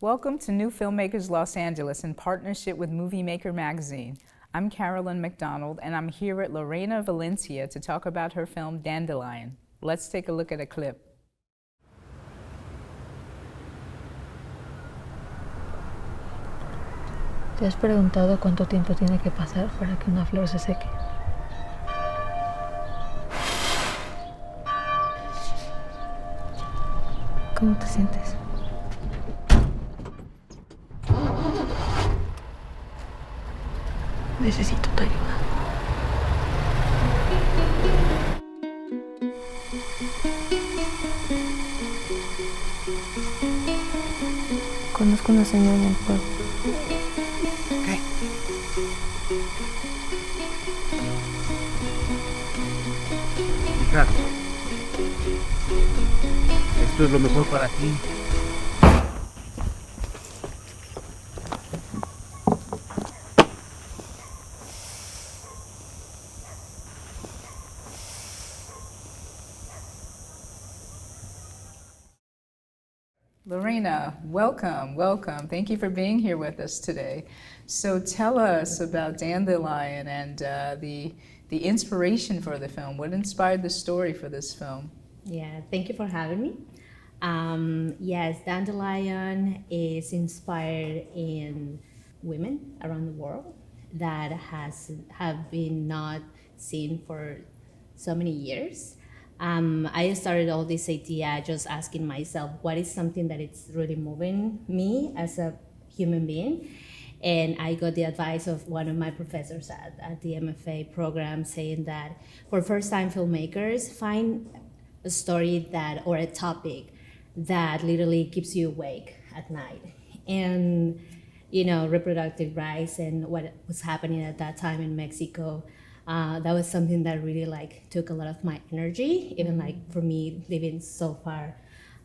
Welcome to New Filmmakers Los Angeles in partnership with Movie Maker magazine. I'm Carolyn McDonald, and I'm here at Lorena, Valencia to talk about her film Dandelion. Let's take a look at a clip. ¿Te has preguntado cuánto tiempo tiene que pasar para que una flor se seque? ¿Cómo te sientes? Necesito tu ayuda. Conozco una señora en el pueblo. ¿Qué? Hija, esto es lo mejor para ti. Lorena, welcome. Thank you for being here with us today. So tell us about Dandelion and the inspiration for the film. What inspired the story for this film? Yeah, thank you for having me. Yes, Dandelion is inspired in women around the world that have been not seen for so many years. I started all this idea just asking myself, what is something that it's really moving me as a human being? And I got the advice of one of my professors at the MFA program saying that for first-time filmmakers, find a story that or a topic that literally keeps you awake at night. And you know, reproductive rights and what was happening at that time in Mexico, that was something that really took a lot of my energy, even for me living so far.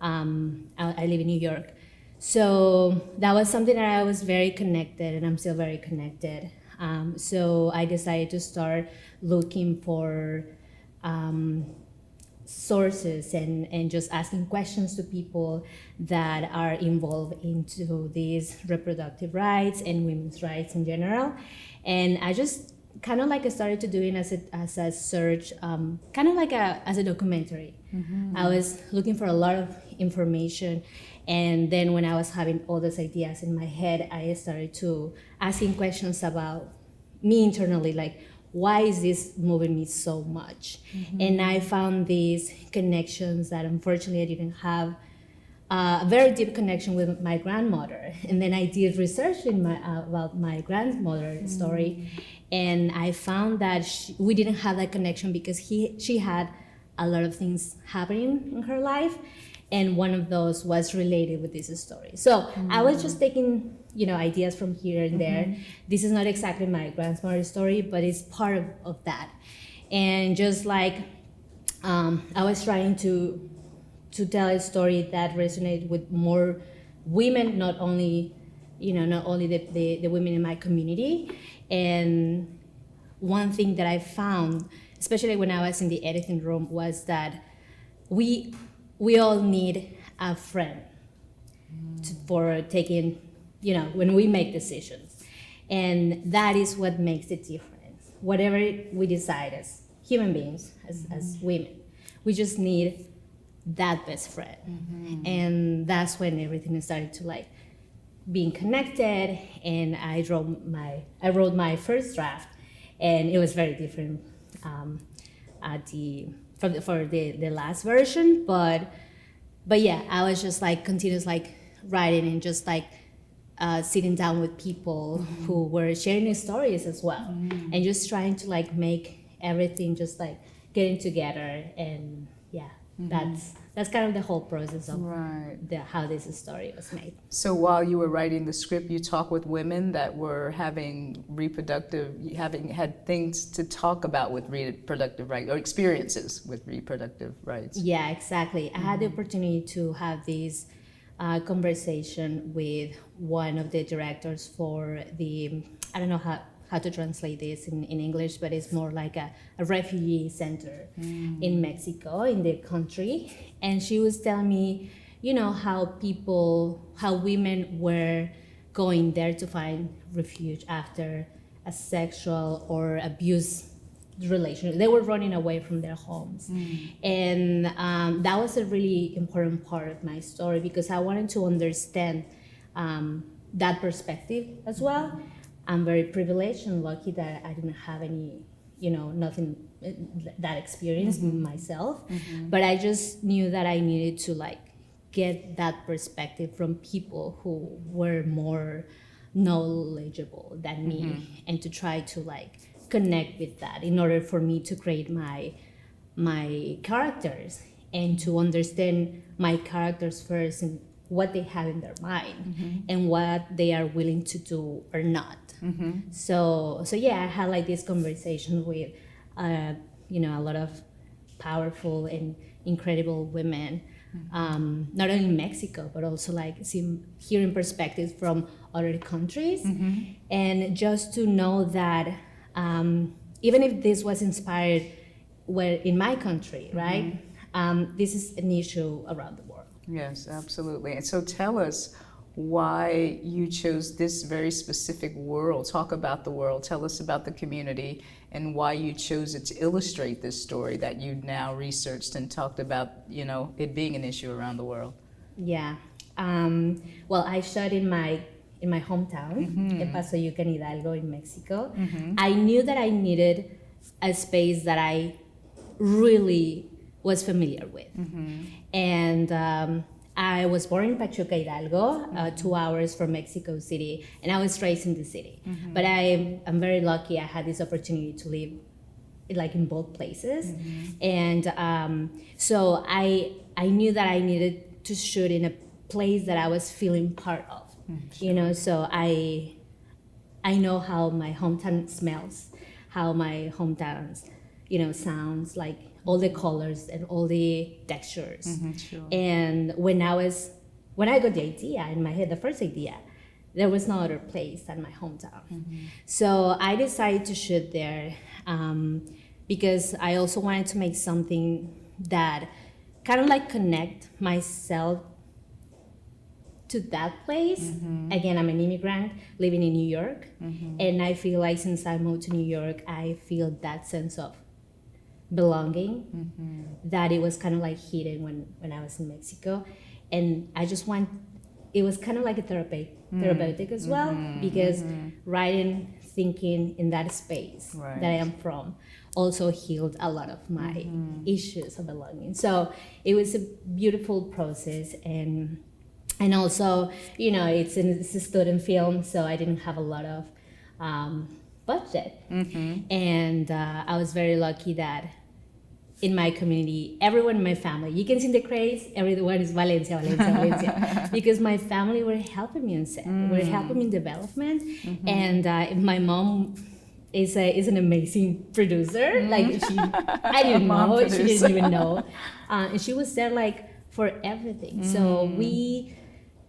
I live in New York. So that was something that I was very connected, and I'm still very connected. So I decided to start looking for sources and just asking questions to people that are involved into these reproductive rights and women's rights in general. And I just kind of started to doing as a search, as a documentary. Mm-hmm. I was looking for a lot of information, and then when I was having all those ideas in my head, I started to asking questions about me internally, why is this moving me so much? Mm-hmm. And I found these connections that unfortunately I didn't have a very deep connection with my grandmother. And then I did research about my grandmother's story, and I found that we didn't have that connection because she had a lot of things happening in her life, and one of those was related with this story. So I was just taking ideas from here and there. This is not exactly my grandmother's story, but it's part of that. And just I was trying to tell a story that resonated with more women, not only the women in my community. And one thing that I found, especially when I was in the editing room, was that we all need a friend for taking, when we make decisions. And that is what makes the difference. Whatever we decide as human beings, as women, we just need that best friend. Mm-hmm. And that's when everything started to being connected, and I wrote my first draft, and it was very different for the last version, but yeah, I was just continuous writing and just sitting down with people who were sharing their stories as well, and just trying to make everything just getting together. And yeah, that's kind of the whole process of how this story was made. So while you were writing the script, you talked with women that were having had things to talk about with reproductive rights, or experiences with reproductive rights. Yeah, exactly. I had the opportunity to have this conversation with one of the directors for the, I don't know how to translate this in English, but it's more like a refugee center in Mexico, in the country. And she was telling me, how women were going there to find refuge after a sexual or abuse relationship. They were running away from their homes. And that was a really important part of my story, because I wanted to understand that perspective as well. I'm very privileged and lucky that I didn't have any, nothing, that experience myself. But I just knew that I needed to get that perspective from people who were more knowledgeable than me, and to try to connect with that in order for me to create my characters, and to understand my characters first and what they have in their mind and what they are willing to do or not. So yeah, I had this conversation with a lot of powerful and incredible women, not only in Mexico but also hearing perspectives from other countries, and just to know that even if this was inspired in my country, right, this is an issue around the world. Yes, absolutely. And so tell us why you chose this very specific world. Talk about the world. Tell us about the community and why you chose it to illustrate this story that you now researched and talked about, it being an issue around the world. Yeah. Well, I shot in my hometown, in Paso Yucan, Hidalgo, in Mexico. I knew that I needed a space that I really was familiar with. And I was born in Pachuca, Hidalgo, 2 hours from Mexico City, and I was raised in the city. But I'm very lucky I had this opportunity to live in both places. And so I knew that I needed to shoot in a place that I was feeling part of. So I know how my hometown smells, how my hometown sounds, all the colors and all the textures. Sure. And when I got the idea in my head, the first idea, there was no other place than my hometown. So I decided to shoot there because I also wanted to make something that kind of connect myself to that place. Again, I'm an immigrant living in New York, and I feel since I moved to New York, I feel that sense of belonging that it was kind of hidden when I was in Mexico. And I just it was kind of therapeutic as well, because writing, thinking in that space that I am from also healed a lot of my issues of belonging. So it was a beautiful process. And also, it's a student film, so I didn't have a lot of budget. And I was very lucky that in my community, everyone in my family, you can see in the credits, everyone is Valencia, Valencia, Valencia. Because my family were helping me on set, were helping me in development. And my mom is an amazing producer. I didn't know, she didn't even know. And she was there for everything. So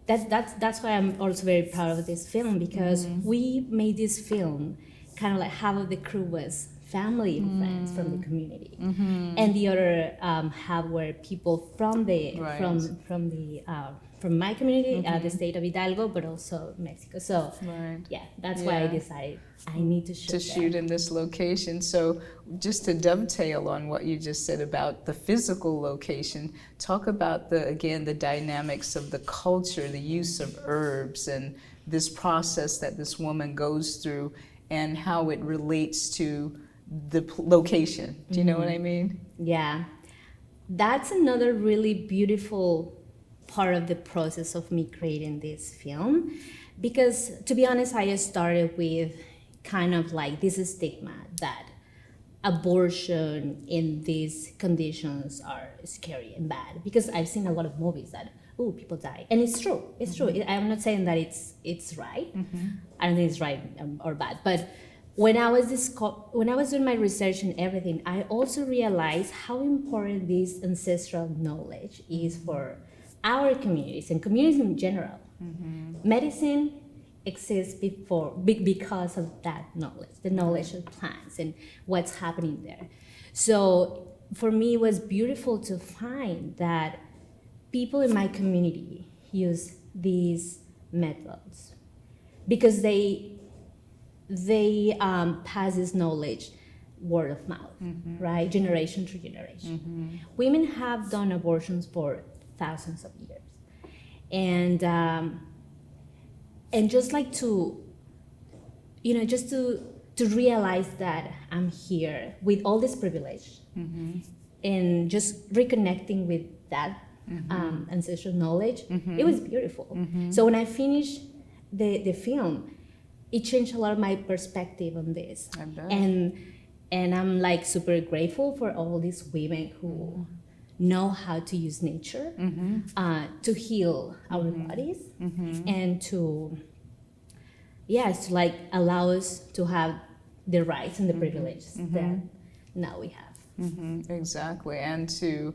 that's why I'm also very proud of this film, because we made this film kind of half of the crew was family and friends from the community, and the other half were people from my community, the state of Hidalgo, but also Mexico. So yeah, that's why I decided I need to shoot in this location. So just to dovetail on what you just said about the physical location, talk about the dynamics of the culture, the use of herbs, and this process that this woman goes through, and how it relates to the location. Do you know what I mean? Yeah, that's another really beautiful part of the process of me creating this film, because to be honest, I started with kind of this stigma that abortion in these conditions are scary and bad, because I've seen a lot of movies that people die, and it's true. I'm not saying that it's right. I don't think it's right or bad, but when I was doing my research and everything, I also realized how important this ancestral knowledge is for our communities and communities in general. Medicine exists because of that knowledge, the knowledge of plants and what's happening there. So for me, it was beautiful to find that people in my community use these methods because they pass this knowledge word of mouth, right? Generation through generation. Women have done abortions for thousands of years. And just like to, just to realize that I'm here with all this privilege and just reconnecting with that ancestral knowledge, it was beautiful. So when I finished the film, it changed a lot of my perspective on this. I bet. And I'm like super grateful for all these women who know how to use nature to heal our bodies and to like allow us to have the rights and the privileges that now we have. Exactly, and to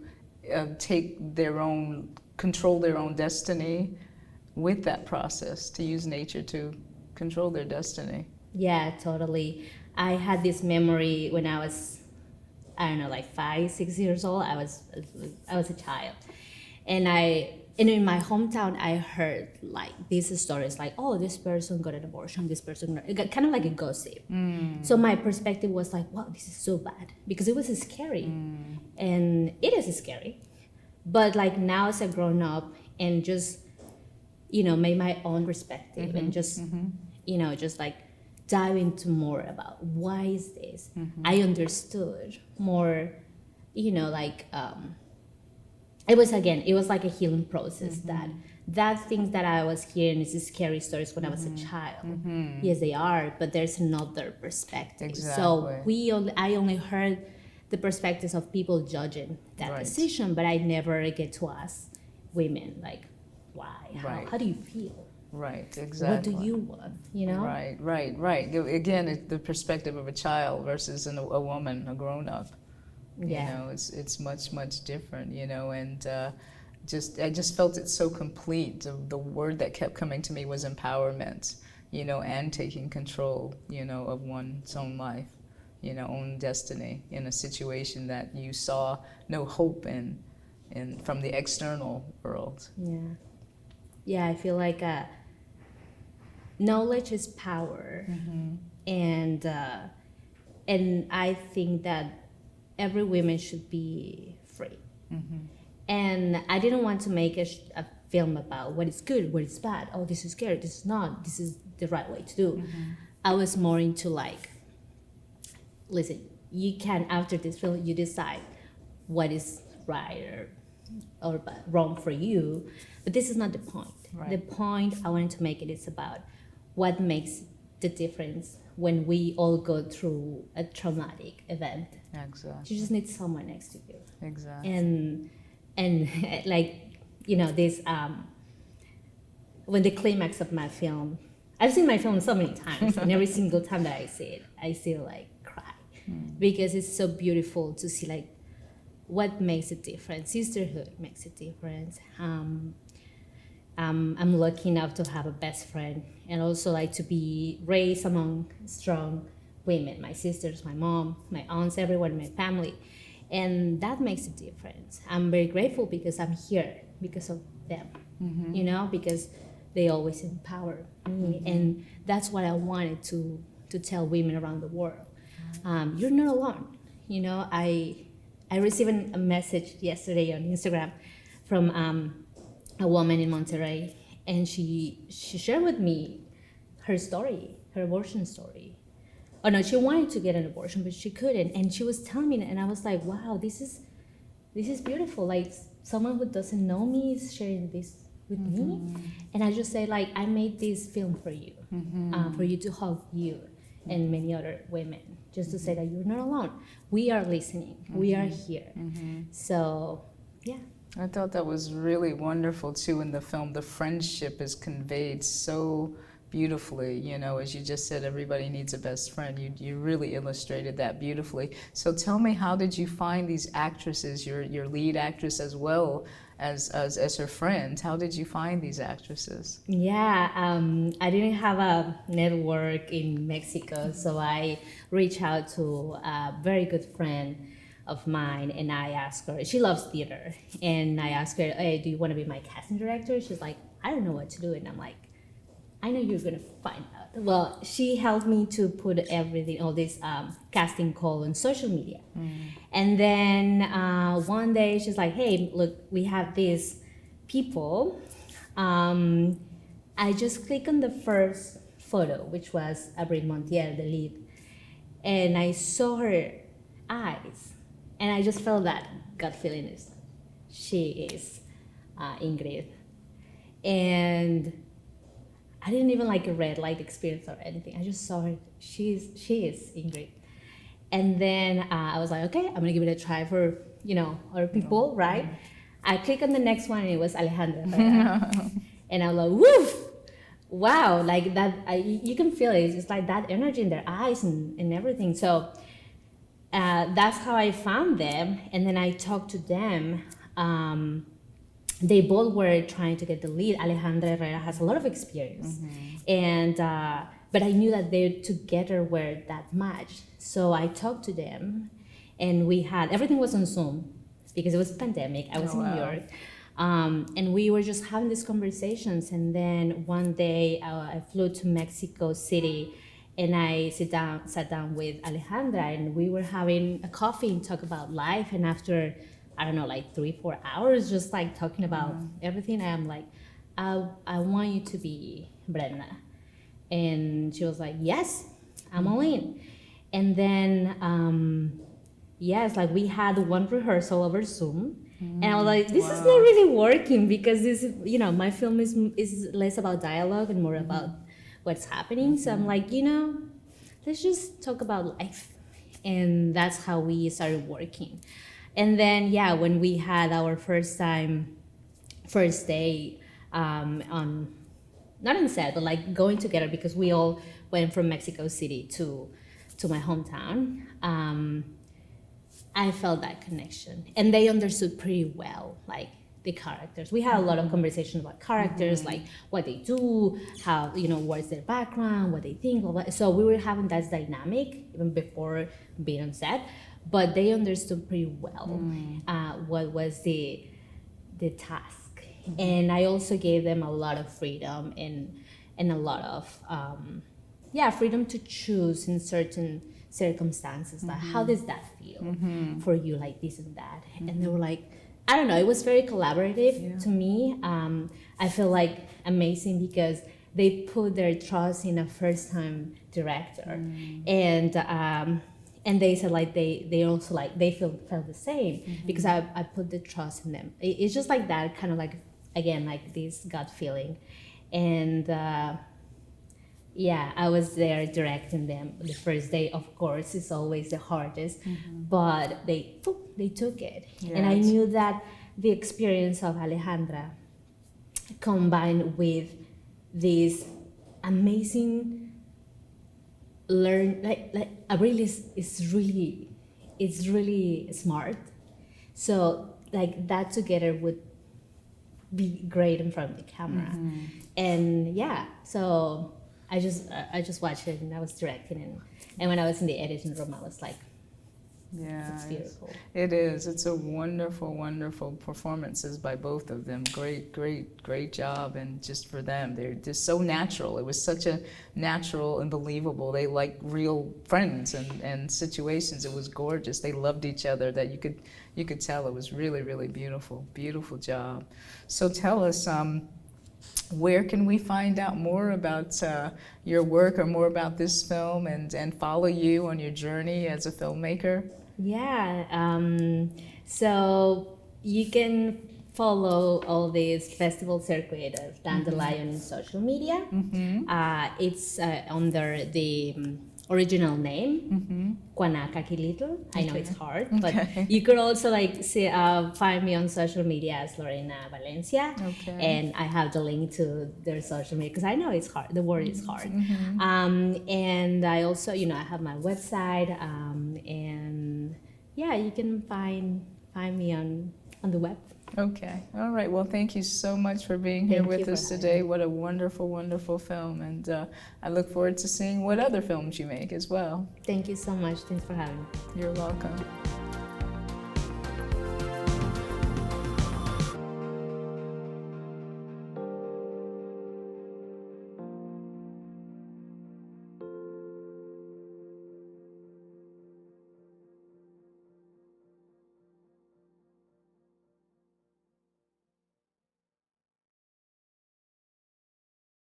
control their own destiny with that process, to use nature to control their destiny. Yeah, totally. I had this memory when I was, I don't know, like 5, 6 years old. I was a child, and in my hometown, I heard like these stories, like, oh, this person got an abortion, this person kind of like a gossip. So my perspective was like, wow, this is so bad, because it was scary, and it is scary. But like now, as a grown up, and just made my own perspective, and just just like dive into more about why is this. I understood more, like it was like a healing process. That things that I was hearing is scary stories when I was a child. Yes, they are, but there's another perspective. Exactly. So I only heard the perspectives of people judging that decision, but I never get to ask women like, why? How do you feel? Right, exactly. What do you want? Right. Again, it's the perspective of a child versus a woman, a grown-up. Yeah. It's much different. And I just felt it so complete. The word that kept coming to me was empowerment. And taking control. Of one's own life. Own destiny in a situation that you saw no hope in from the external world. Yeah, I feel like knowledge is power, and I think that every woman should be free. And I didn't want to make a film about what is good, what is bad. Oh, this is good, this is not. This is the right way to do. I was more into like, listen, you can, after this film, you decide what is right or wrong for you, but this is not the point. The point I wanted to make it is about what makes the difference when we all go through a traumatic event. Exactly. You just need someone next to you. Exactly. And like, this when the climax of my film, I've seen my film so many times, and every single time that I see it, I still like cry because it's so beautiful to see like what makes a difference. Sisterhood makes a difference. I'm lucky enough to have a best friend, and also like to be raised among strong women. My sisters, my mom, my aunts, everyone in my family, and that makes a difference. I'm very grateful because I'm here because of them. Because they always empower me, and that's what I wanted to tell women around the world. You're not alone. I received a message yesterday on Instagram from a woman in Monterrey, and she shared with me her story, her abortion story. Oh no, she wanted to get an abortion, but she couldn't, and she was telling me, and I was like, wow, this is beautiful. Like someone who doesn't know me is sharing this with me, and I just say like, I made this film for you, for you to help you and many other women, just to say that you're not alone. We are listening. We are here. So, yeah. I thought that was really wonderful too in the film. The friendship is conveyed so beautifully. As you just said, everybody needs a best friend. You really illustrated that beautifully. So tell me, how did you find these actresses, your lead actress as well as her friend? How did you find these actresses? Yeah, I didn't have a network in Mexico, so I reached out to a very good friend of mine, and I asked her, she loves theater, and I asked her, hey, do you want to be my casting director? She's like, I don't know what to do. And I'm like, I know you're gonna find out. Well, she helped me to put everything, all this casting call on social media. And then one day she's like, hey, look, we have these people. I just clicked on the first photo, which was Abril Montiel, the lead, and I saw her eyes, and I just felt that gut feeling is, she is Ingrid. And I didn't even like a red light experience or anything. I just saw her. She is Ingrid. And then I was like, okay, I'm gonna give it a try for other people, right? I click on the next one, and it was Alejandra. And I'm like, woof, wow, like that. You can feel it. It's just like that energy in their eyes and everything. So that's how I found them. And then I talked to them. They both were trying to get the lead. Alejandra Herrera has a lot of experience, and but I knew that they together were that match. So I talked to them, and we had, everything was on Zoom because it was a pandemic. I was in New York, and we were just having these conversations. And then one day I flew to Mexico City, and I sat down with Alejandra, and we were having a coffee and talk about life. And after, I don't know, like 3-4 hours, just like talking about everything, I'm like, I want you to be Brenda. And she was like, yes, I'm all in. And then, yes, like we had one rehearsal over Zoom. And I was like, this is not really working, because this, my film is less about dialogue and more about what's happening. So I'm like, let's just talk about life. And that's how we started working. And then, when we had our first day on, not on set, but like going together, because we all went from Mexico City to my hometown, I felt that connection. And they understood pretty well, like, the characters. We had a lot of conversations about characters, like what they do, how, what's their background, what they think, all that. So we were having that dynamic even before being on set. But they understood pretty well what was the task. And I also gave them a lot of freedom and a lot of freedom to choose in certain circumstances. Like, how does that feel for you, like this and that? And they were like, I don't know, it was very collaborative to me. I feel like amazing, because they put their trust in a first-time director. And they said, like, they also, like, they felt the same, because I put the trust in them. It's just like that, kind of like, again, like this gut feeling. And I was there directing them the first day. Of course, it's always the hardest, but they took it. Yes. And I knew that the experience of Alejandra combined with this amazing Abril is really smart. So like that together would be great in front of the camera. And so I just watched it, and I was directing, and when I was in the editing room, I was like, it's beautiful. It is. It's a wonderful, wonderful performances by both of them. Great job. And just for them, they're just so natural. It was such a natural and believable. They like real friends and situations. It was gorgeous. They loved each other. That you could tell. It was really, really beautiful. Beautiful job. So tell us, where can we find out more about your work, or more about this film, and follow you on your journey as a filmmaker? So you can follow all this festival circuit of Dandelion in social media. It's under the original name, Guanacakilitl. I know it's hard, but you could also find me on social media as Lorena Valencia, and I have the link to their social media, because I know it's hard. The word is hard, and I also, I have my website, and you can find me on the web. Okay. All right. Well, thank you so much for being here with us today. What a wonderful, wonderful film. And I look forward to seeing what other films you make as well. Thank you so much. Thanks for having me. You're welcome.